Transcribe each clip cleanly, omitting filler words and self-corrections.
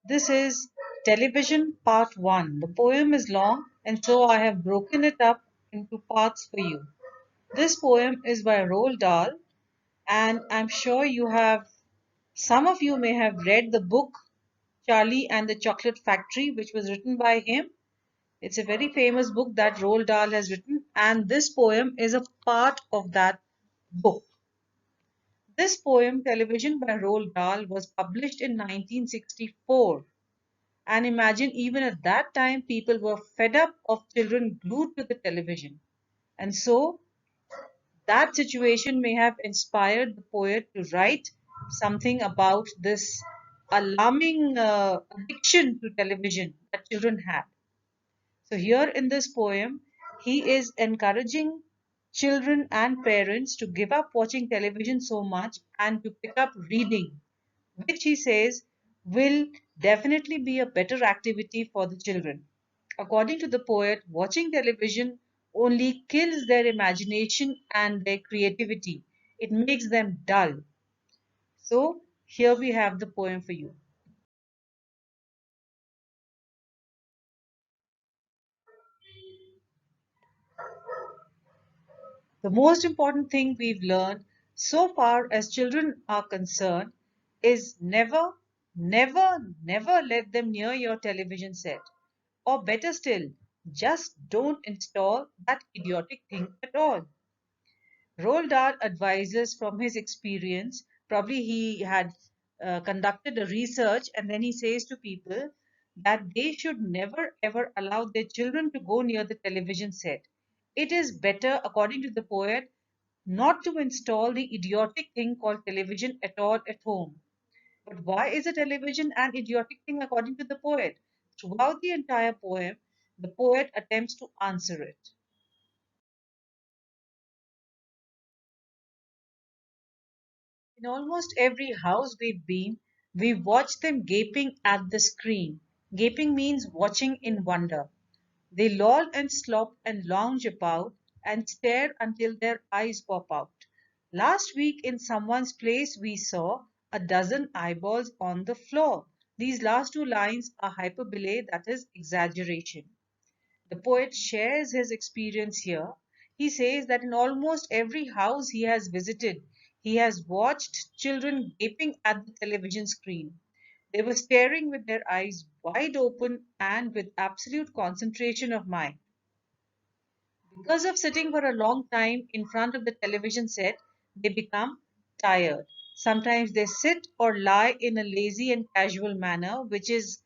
This is Television Part 1. The poem is long, and so I have broken it up into parts for you. This poem is by Roald Dahl, and I'm sure some of you may have read the book Charlie and the Chocolate Factory, which was written by him. It's a very famous book that Roald Dahl has written, and this poem is a part of that book. This poem, Television by Roald Dahl, was published in 1964. And imagine, even at that time, people were fed up of children glued to the television. And so that situation may have inspired the poet to write something about this alarming addiction to television that children had. So, here in this poem, he is encouraging children and parents to give up watching television so much and to pick up reading, which he says will definitely be a better activity for the children. According to the poet, watching television only kills their imagination and their creativity. It makes them dull. So, here we have the poem for you. The most important thing we've learned so far as children are concerned is never, never, never let them near your television set. Or better still, just don't install that idiotic thing at all. Roald Dahl advises from his experience. Probably he had conducted a research and then he says to people that they should never ever allow their children to go near the television set. It is better, according to the poet, not to install the idiotic thing called television at all at home. But why is a television an idiotic thing according to the poet? Throughout the entire poem, the poet attempts to answer it. In almost every house we've been, we've watched them gaping at the screen. Gaping means watching in wonder. They loll and slop and lounge about and stare until their eyes pop out. Last week in someone's place, we saw a dozen eyeballs on the floor. These last two lines are hyperbole, that is exaggeration. The poet shares his experience here. He says that in almost every house he has visited, he has watched children gaping at the television screen. They were staring with their eyes wide open and with absolute concentration of mind. Because of sitting for a long time in front of the television set, they become tired. Sometimes they sit or lie in a lazy and casual manner, which is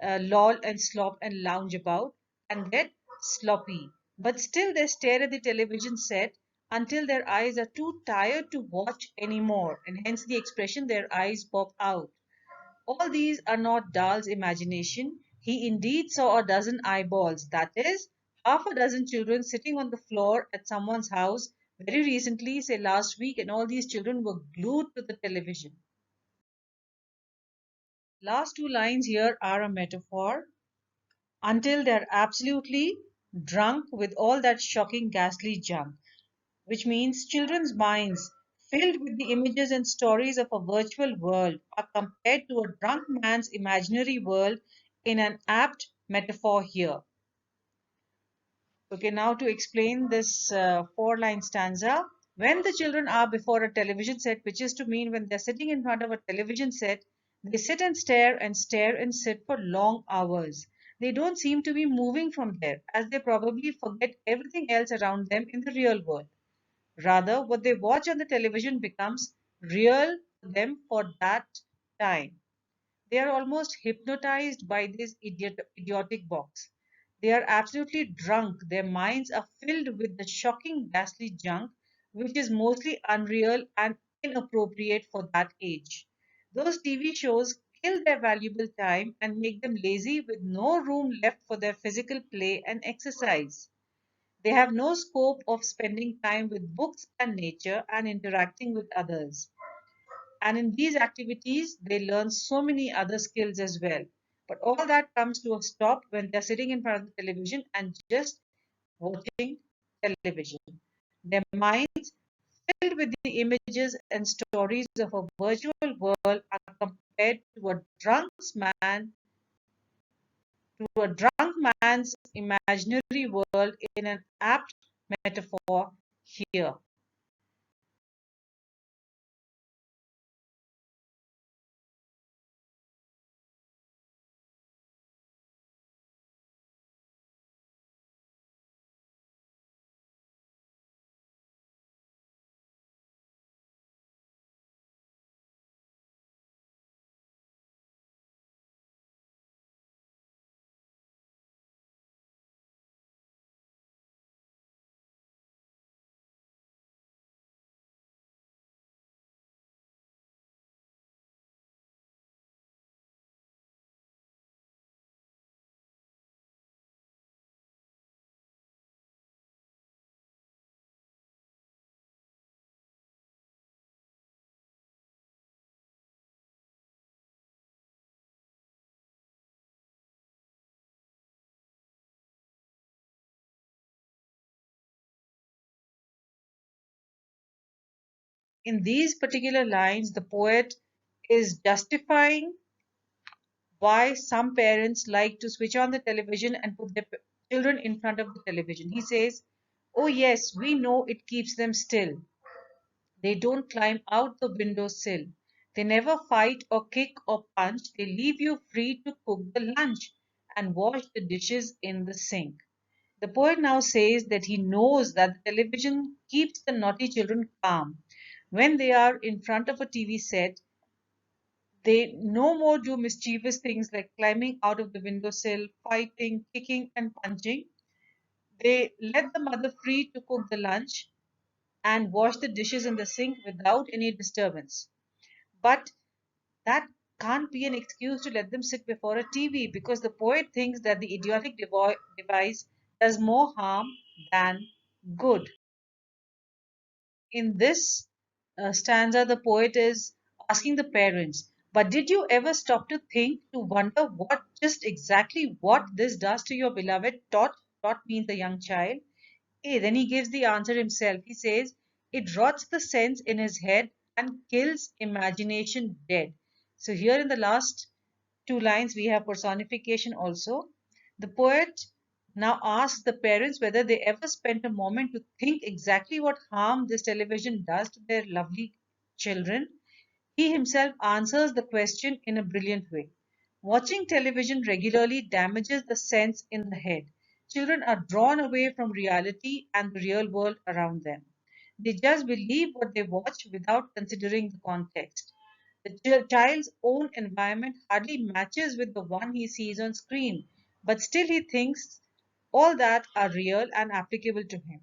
loll and slop and lounge about, and get sloppy. But still, they stare at the television set until their eyes are too tired to watch anymore, and hence the expression their eyes pop out. All these are not Dahl's imagination. He indeed saw a dozen eyeballs, that is, half a dozen children sitting on the floor at someone's house very recently, say last week, and all these children were glued to the television. Last two lines here are a metaphor until they're absolutely drunk with all that shocking, ghastly junk, which means children's minds, filled with the images and stories of a virtual world, are compared to a drunk man's imaginary world in an apt metaphor here. Okay, now to explain this four-line stanza. When the children are before a television set, which is to mean when they're sitting in front of a television set, they sit and stare and sit for long hours. They don't seem to be moving from there, as they probably forget everything else around them in the real world. Rather, what they watch on the television becomes real to them for that time. They are almost hypnotized by this idiotic box. They are absolutely drunk. Their minds are filled with the shocking, ghastly junk, which is mostly unreal and inappropriate for that age. Those TV shows kill their valuable time and make them lazy with no room left for their physical play and exercise. They have no scope of spending time with books and nature and interacting with others. And in these activities, they learn so many other skills as well. But all that comes to a stop when they're sitting in front of the television and just watching television. Their minds filled with the images and stories of a virtual world are compared to a drunk man's imaginary world in an apt metaphor here. In these particular lines, the poet is justifying why some parents like to switch on the television and put their children in front of the television. He says, "Oh, yes, we know it keeps them still. They don't climb out the window sill. They never fight or kick or punch. They leave you free to cook the lunch and wash the dishes in the sink." The poet now says that he knows that the television keeps the naughty children calm. When they are in front of a TV set, they no more do mischievous things like climbing out of the windowsill, fighting, kicking, and punching. They let the mother free to cook the lunch and wash the dishes in the sink without any disturbance. But that can't be an excuse to let them sit before a TV, because the poet thinks that the idiotic device does more harm than good. In this stanza, the poet is asking the parents, but did you ever stop to think, to wonder what just exactly what this does to your beloved tot? Tot means the young child. Then he gives the answer himself. He says, it rots the sense in his head and kills imagination dead. So here in the last two lines, we have personification also. The poet now asks the parents whether they ever spent a moment to think exactly what harm this television does to their lovely children. He himself answers the question in a brilliant way. Watching television regularly damages the sense in the head. Children are drawn away from reality and the real world around them. They just believe what they watch without considering the context. The child's own environment hardly matches with the one he sees on screen, but still he thinks all that are real and applicable to him.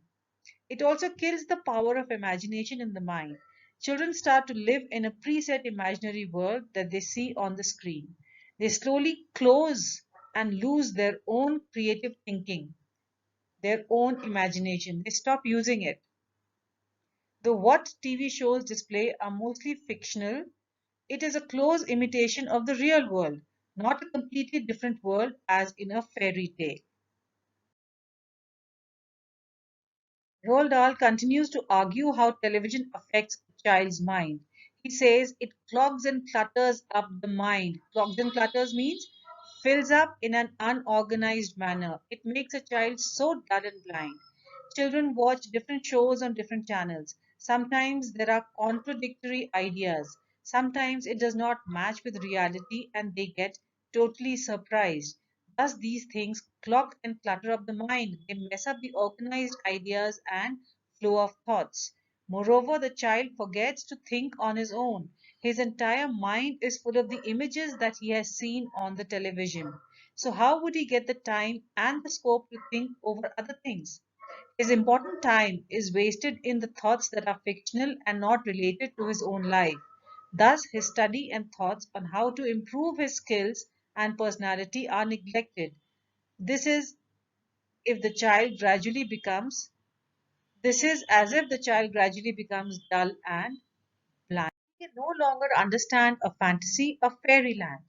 It also kills the power of imagination in the mind. Children start to live in a preset imaginary world that they see on the screen. They slowly close and lose their own creative thinking, their own imagination. They stop using it. The what TV shows display are mostly fictional. It is a close imitation of the real world, not a completely different world as in a fairy tale. Roald Dahl continues to argue how television affects a child's mind. He says it clogs and clutters up the mind. Clogs and clutters means fills up in an unorganized manner. It makes a child so dull and blind. Children watch different shows on different channels. Sometimes there are contradictory ideas. Sometimes it does not match with reality and they get totally surprised. Thus, these things clog and clutter up the mind. They mess up the organized ideas and flow of thoughts. Moreover, the child forgets to think on his own. His entire mind is full of the images that he has seen on the television. So, how would he get the time and the scope to think over other things? His important time is wasted in the thoughts that are fictional and not related to his own life. Thus, his study and thoughts on how to improve his skills and personality are neglected. This is if the child gradually becomes this is as if the child gradually becomes dull and blind. He can no longer understand a fantasy of fairyland.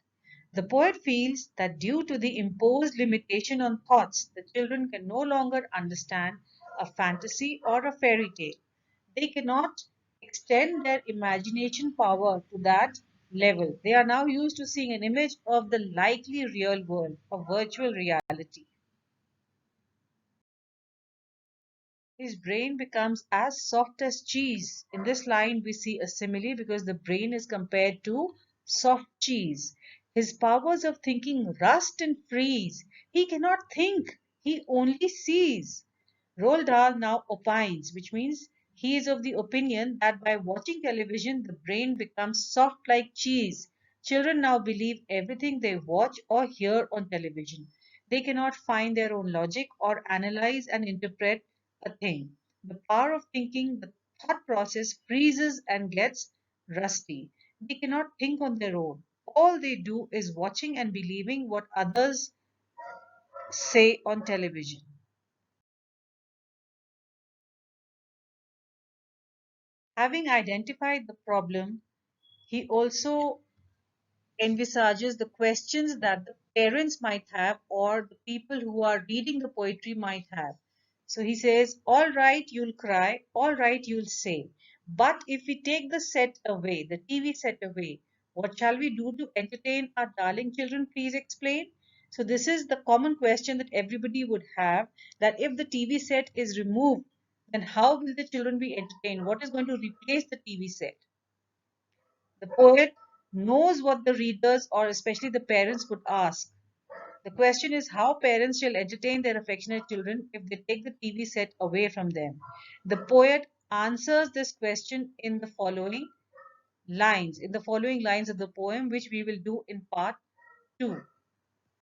The poet feels that due to the imposed limitation on thoughts, the children can no longer understand a fantasy or a fairy tale. They cannot extend their imagination power to that level. They are now used to seeing an image of the likely real world, a virtual reality. His brain becomes as soft as cheese. In this line, we see a simile because the brain is compared to soft cheese. His powers of thinking rust and freeze. He cannot think, he only sees. Roald Dahl now opines, which means he is of the opinion that by watching television, the brain becomes soft like cheese. Children now believe everything they watch or hear on television. They cannot find their own logic or analyze and interpret a thing. The power of thinking, the thought process freezes and gets rusty. They cannot think on their own. All they do is watching and believing what others say on television. Having identified the problem, he also envisages the questions that the parents might have or the people who are reading the poetry might have. So he says, all right, you'll cry, all right, you'll say. But if we take the set away, the TV set away, what shall we do to entertain our darling children? Please explain. So this is the common question that everybody would have, that if the TV set is removed, then how will the children be entertained? What is going to replace the TV set? The poet knows what the readers or especially the parents would ask. The question is how parents shall entertain their affectionate children if they take the TV set away from them. The poet answers this question in the following lines of the poem, which we will do in part 2.